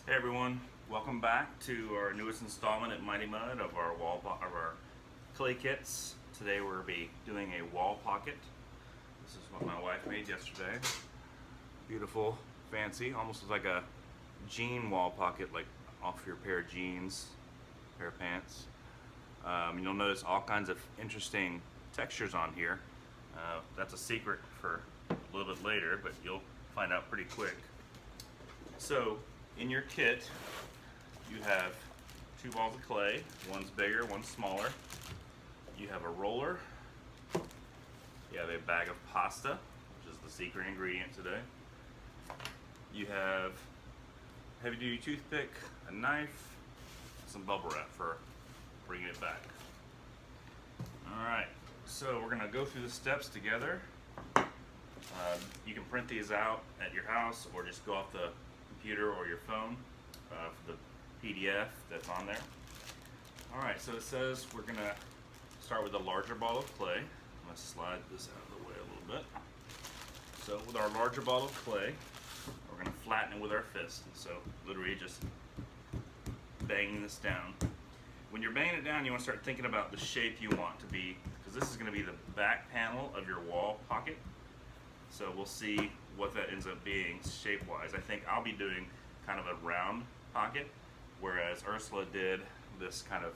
Hey everyone, welcome back to our newest installment at Mighty Mud of our clay kits. Today we'll be doing a wall pocket. This is what my wife made yesterday. Beautiful, fancy, almost looks like a jean wall pocket, like off your pair of jeans, pair of pants. You'll notice all kinds of interesting textures on here. That's a secret for a little bit later, but you'll find out pretty quick. So, in your kit, you have 2 balls of clay. One's bigger, one's smaller. You have a roller. You have a bag of pasta, which is the secret ingredient today. You have a heavy-duty toothpick, a knife, some bubble wrap for bringing it back. Alright, so we're going to go through the steps together. You can print these out at your house or just go off the computer or your phone for the PDF that's on there. Alright, so it says we're going to start with a larger ball of clay. I'm going to slide this out of the way a little bit. So with our larger ball of clay, we're going to flatten it with our fist. So literally just banging this down. When you're banging it down, you want to start thinking about the shape you want to be, because this is going to be the back panel of your wall pocket. So we'll see what that ends up being shape-wise. I think I'll be doing kind of a round pocket, whereas Ursula did this kind of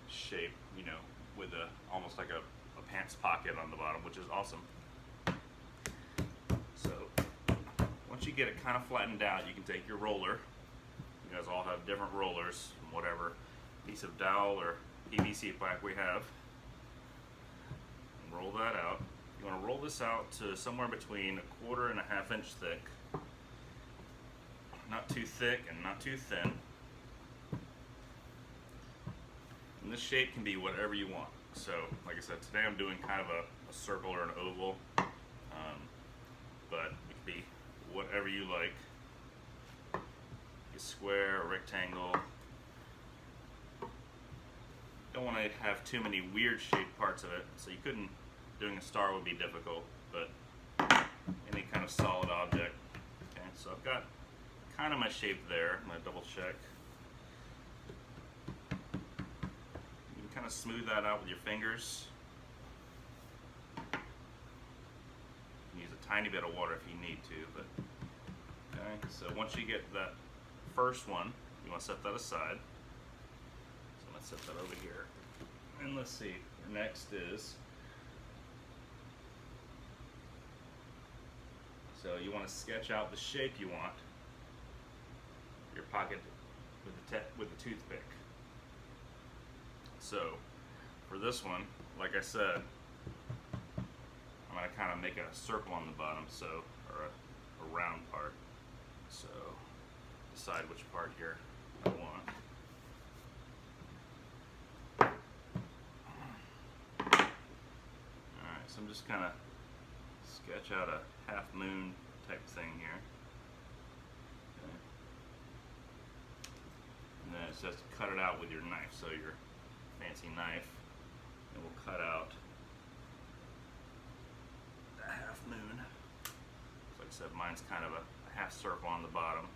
shape, you know, with almost like a pants pocket on the bottom, which is awesome. So once you get it kind of flattened out, you can take your roller. You guys all have different rollers, whatever piece of dowel or PVC pipe we have, and roll that out. You want to roll this out to somewhere between 1/4 and 1/2 inch thick. Not too thick and not too thin. And this shape can be whatever you want. So, like I said, today I'm doing kind of a circle or an oval, but it can be whatever you like. A square, a rectangle. Don't want to have too many weird shaped parts of it, so you couldn't. Doing a star would be difficult, but any kind of solid object. Okay, so I've got kind of my shape there. I'm going to double check. You can kind of smooth that out with your fingers. You can use a tiny bit of water if you need to, but okay, so once you get that first one, you want to set that aside. So I'm going to set that over here. And let's see, next is, so you want to sketch out the shape you want your pocket with the toothpick. So for this one, like I said, I'm going to kind of make a circle on the bottom, so or a round part. So decide which part here I want. Alright, so I'm just kind of sketch out a half moon type thing here. Okay. And then it says to cut it out with your knife, so your fancy knife, and we'll cut out that half moon. So like I said, mine's kind of a half circle on the bottom.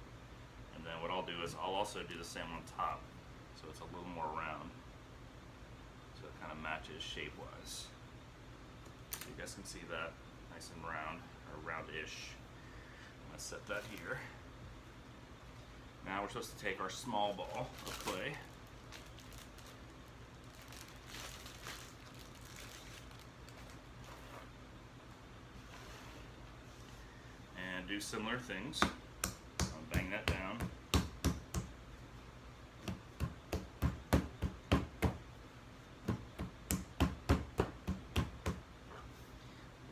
And then what I'll do is I'll also do the same on top, so it's a little more round. So it kind of matches shape-wise. So you guys can see that. Nice and round, or round-ish. I'm going to set that here. Now we're supposed to take our small ball of clay. And do similar things. I'll bang that down.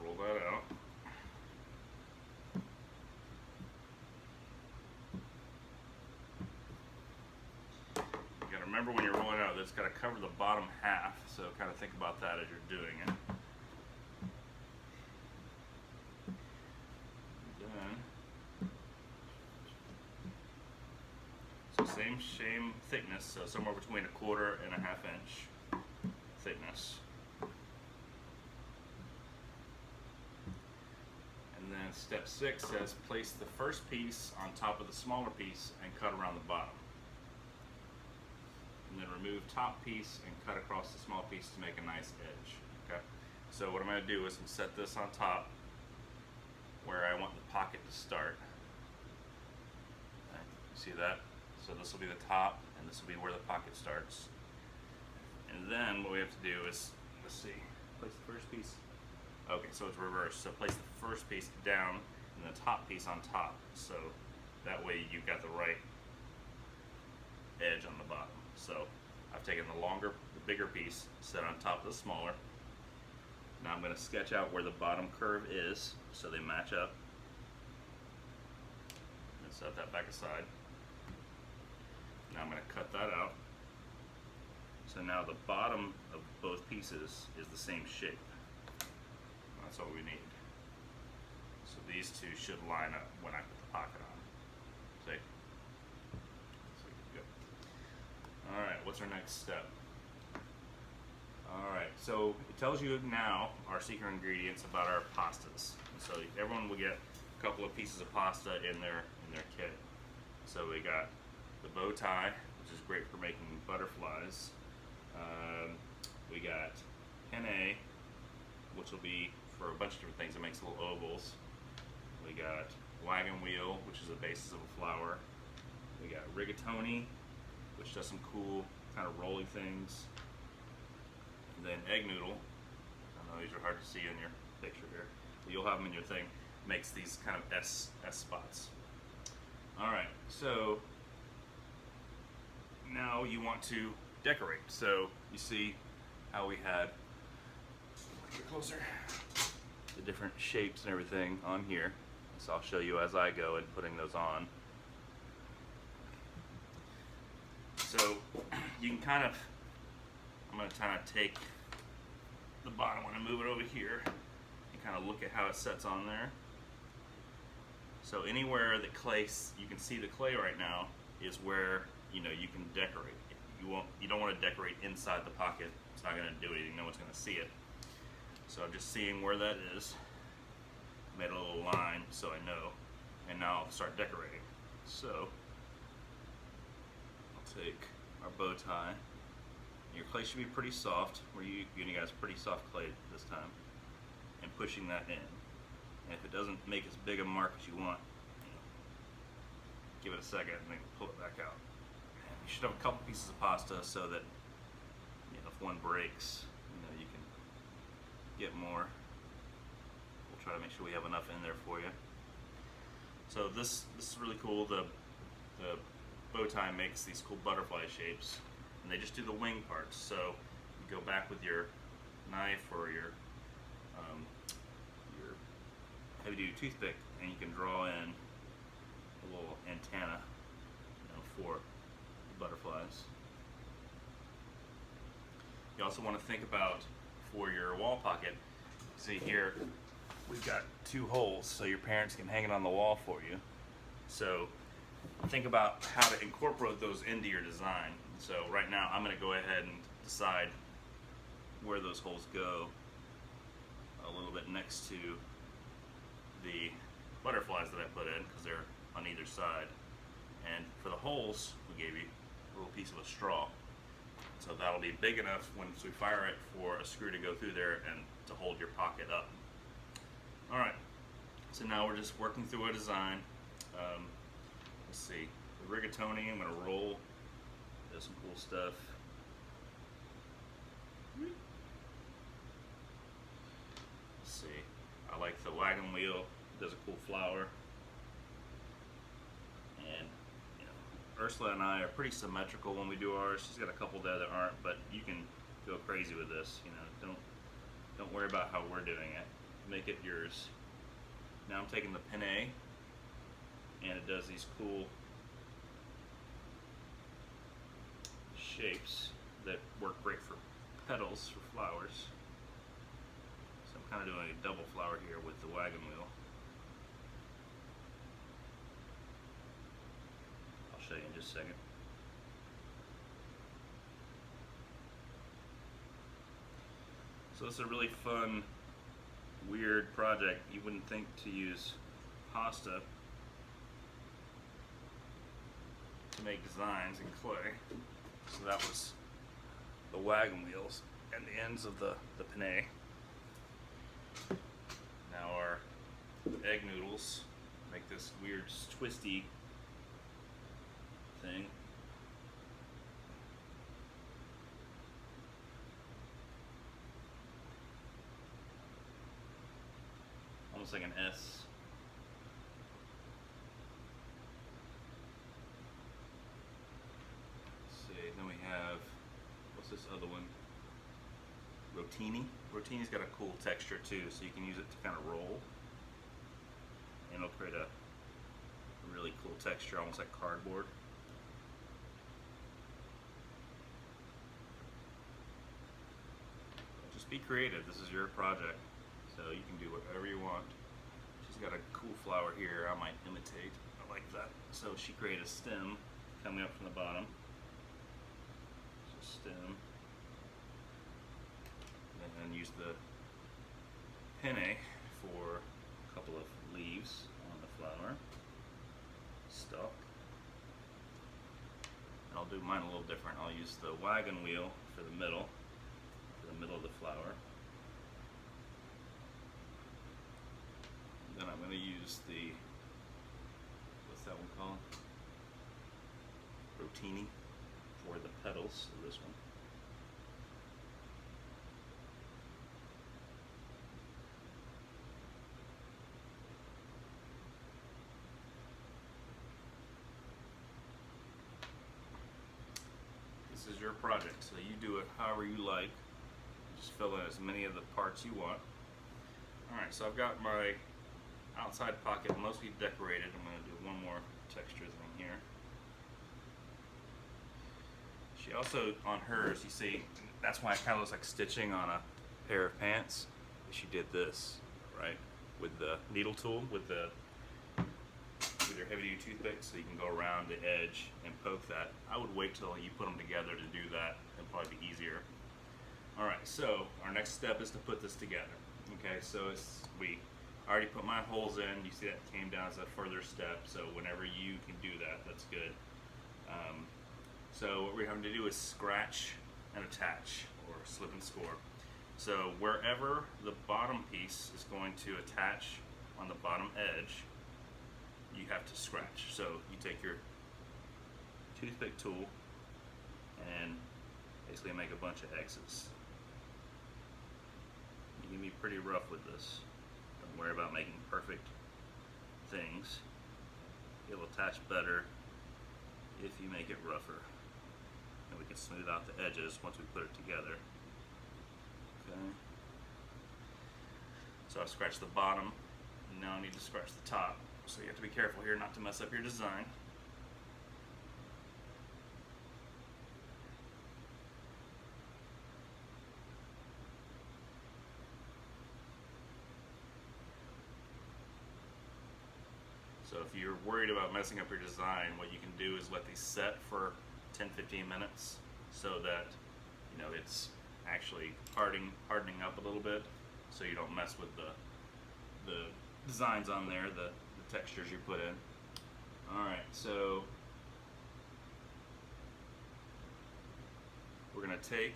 Roll that out. You gotta remember when you're rolling out that it's gotta cover the bottom half, so kind of think about that as you're doing it. And then, so same thickness, so somewhere between 1/4 and 1/2 inch thickness. And then And step 6 says place the first piece on top of the smaller piece and cut around the bottom. And then remove top piece and cut across the small piece to make a nice edge. Okay. So what I'm going to do is set this on top where I want the pocket to start. Okay. See that? So this will be the top, and this will be where the pocket starts. And then what we have to do is, let's see, place the first piece. Okay, so it's reversed. So place the first piece down and the top piece on top. So that way you've got the right edge on the bottom. So I've taken the bigger piece, set on top of the smaller. Now I'm going to sketch out where the bottom curve is so they match up. And set that back aside. Now I'm going to cut that out. So now the bottom of both pieces is the same shape. That's all we need. So these two should line up when I put the pocket on. See? So good. Alright, what's our next step? Alright, so it tells you now our secret ingredients about our pastas. So everyone will get a couple of pieces of pasta in their kit. So we got the bow tie, which is great for making butterflies. We got penne, which will be for a bunch of different things. It makes little ovals. We got wagon wheel, which is the basis of a flower. We got rigatoni, which does some cool kind of rolling things. And then egg noodle. I know these are hard to see in your picture here, but you'll have them in your thing. Makes these kind of S spots. All right, so now you want to decorate. So you see how we had, get closer, the different shapes and everything on here. So I'll show you as I go and putting those on. So you can kind of, I'm going to kind of take the bottom one and move it over here and kind of look at how it sets on there. So anywhere the clay, you can see the clay right now, is where you can decorate. You don't want to decorate inside the pocket. It's not going to do anything. No one's going to see it. So I'm just seeing where that is. Made a little line so I know. And now I'll start decorating. So I'll take our bow tie. Your clay should be pretty soft. We're giving you guys pretty soft clay this time. And pushing that in. And if it doesn't make as big a mark as you want, give it a second and then pull it back out. You should have a couple pieces of pasta so that if one breaks, you can get more. We'll try to make sure we have enough in there for you. So this is really cool. The bow tie makes these cool butterfly shapes, and they just do the wing parts. So you go back with your knife or your heavy-duty toothpick, and you can draw in a little antenna, for butterflies. You also want to think about, for your wall pocket, see here we've got 2 holes so your parents can hang it on the wall for you. So think about how to incorporate those into your design. So right now I'm going to go ahead and decide where those holes go a little bit next to the butterflies that I put in, because they're on either side. And for the holes, we gave you a little piece of a straw. So that'll be big enough once we fire it for a screw to go through there and to hold your pocket up. Alright, so now we're just working through a design. Let's see, the rigatoni, I'm going to roll. There's some cool stuff. Let's see, I like the wagon wheel, it does a cool flower. And Ursula and I are pretty symmetrical when we do ours. She's got a couple there that aren't, but you can go crazy with this. Don't worry about how we're doing it. Make it yours. Now I'm taking the penne, and it does these cool shapes that work great for petals for flowers. So I'm kind of doing a double flower here with the wagon wheel. I'll show you in just a second. So this is a really fun, weird project. You wouldn't think to use pasta to make designs in clay. So that was the wagon wheels and the ends of the penne. Now our egg noodles make this weird twisty thing. Almost like an S. Let's see, then we have, what's this other one? Rotini. Rotini's got a cool texture too, so you can use it to kind of roll. And it'll create a really cool texture, almost like cardboard. Just be creative, this is your project. So you can do whatever you want. She's got a cool flower here I might imitate. I like that. So she created a stem coming up from the bottom. So stem. And then use the penne for a couple of leaves on the flower. Stalk. And I'll do mine a little different. I'll use the wagon wheel for the middle of the flower. Then I'm going to use the, what's that one called? Rotini for the petals of this one. This is your project, so you do it however you like. Just fill in as many of the parts you want. Alright, so I've got my outside pocket mostly decorated. I'm going to do one more texture thing here. She also, on hers, you see, that's why it kind of looks like stitching on a pair of pants. She did this, right, with the needle tool, with your heavy-duty toothpick, so you can go around the edge and poke that. I would wait till you put them together to do that. It'll probably be easier. All right, so our next step is to put this together. Okay, so we already put my holes in. You see that came down as a further step, so whenever you can do that, that's good. So what we're having to do is scratch and attach, or slip and score. So wherever the bottom piece is going to attach on the bottom edge, you have to scratch. So you take your toothpick tool and basically make a bunch of X's. You can be pretty rough with this. Don't worry about making perfect things. It'll attach better if you make it rougher. And we can smooth out the edges once we put it together. Okay. So I scratched the bottom, and now I need to scratch the top. So you have to be careful here not to mess up your design. So if you're worried about messing up your design, what you can do is let these set for 10-15 minutes so that it's actually hardening up a little bit, so you don't mess with the designs on there, the textures you put in. Alright, so we're going to take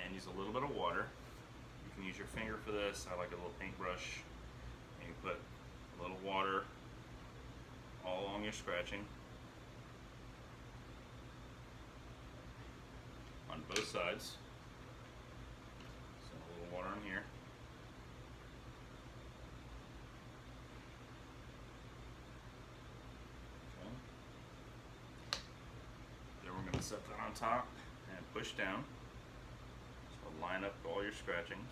and use a little bit of water. You can use your finger for this. I like a little paintbrush. And you put a little water all along your scratching on both sides. So a little water in here. Set that on top and push down. So line up all your scratchings.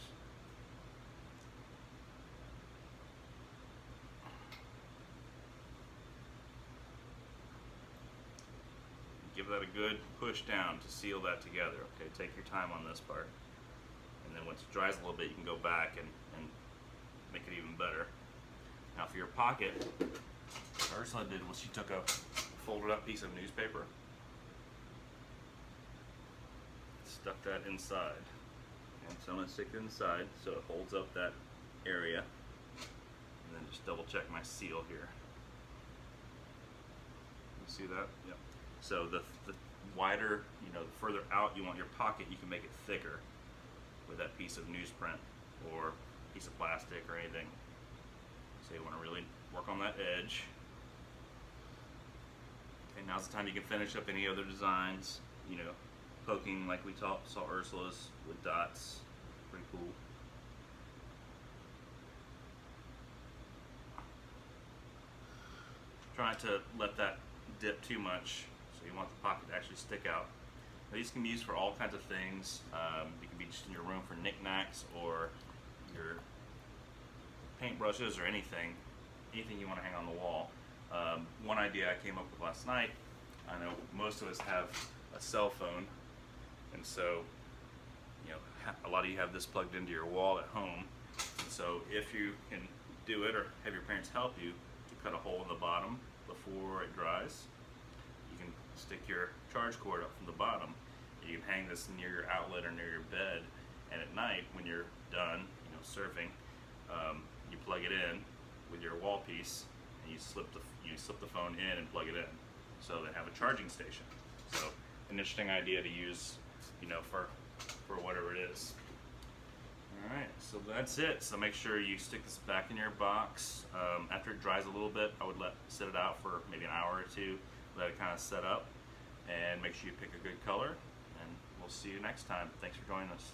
Give that a good push down to seal that together. Okay, take your time on this part. And then once it dries a little bit, you can go back and make it even better. Now for your pocket, what Ursula did was she took a folded up piece of newspaper, stuck that inside. And so I'm going to stick it inside so it holds up that area, and then Just double check my seal here. You see that? Yep. So the wider, the further out you want your pocket, you can make it thicker with that piece of newsprint or piece of plastic or anything. So you want to really work on that edge. And now's the time you can finish up any other designs, poking like we saw Ursula's with dots. Pretty cool. Try not to let that dip too much, so you want the pocket to actually stick out. Now, these can be used for all kinds of things. You can be just in your room for knickknacks or your paintbrushes or anything you want to hang on the wall. One idea I came up with last night, I know most of us have a cell phone, and so a lot of you have this plugged into your wall at home, and so if you can do it or have your parents help you to cut a hole in the bottom before it dries, you can stick your charge cord up from the bottom. You can hang this near your outlet or near your bed, and at night when you're done surfing, you plug it in with your wall piece and you slip the phone in and plug it in, so they have a charging station. So an interesting idea to use for whatever it is. Alright, so that's it. So make sure you stick this back in your box. After it dries a little bit, I would set it out for maybe an hour or two, let it kind of set up, and make sure you pick a good color, and we'll see you next time. Thanks for joining us.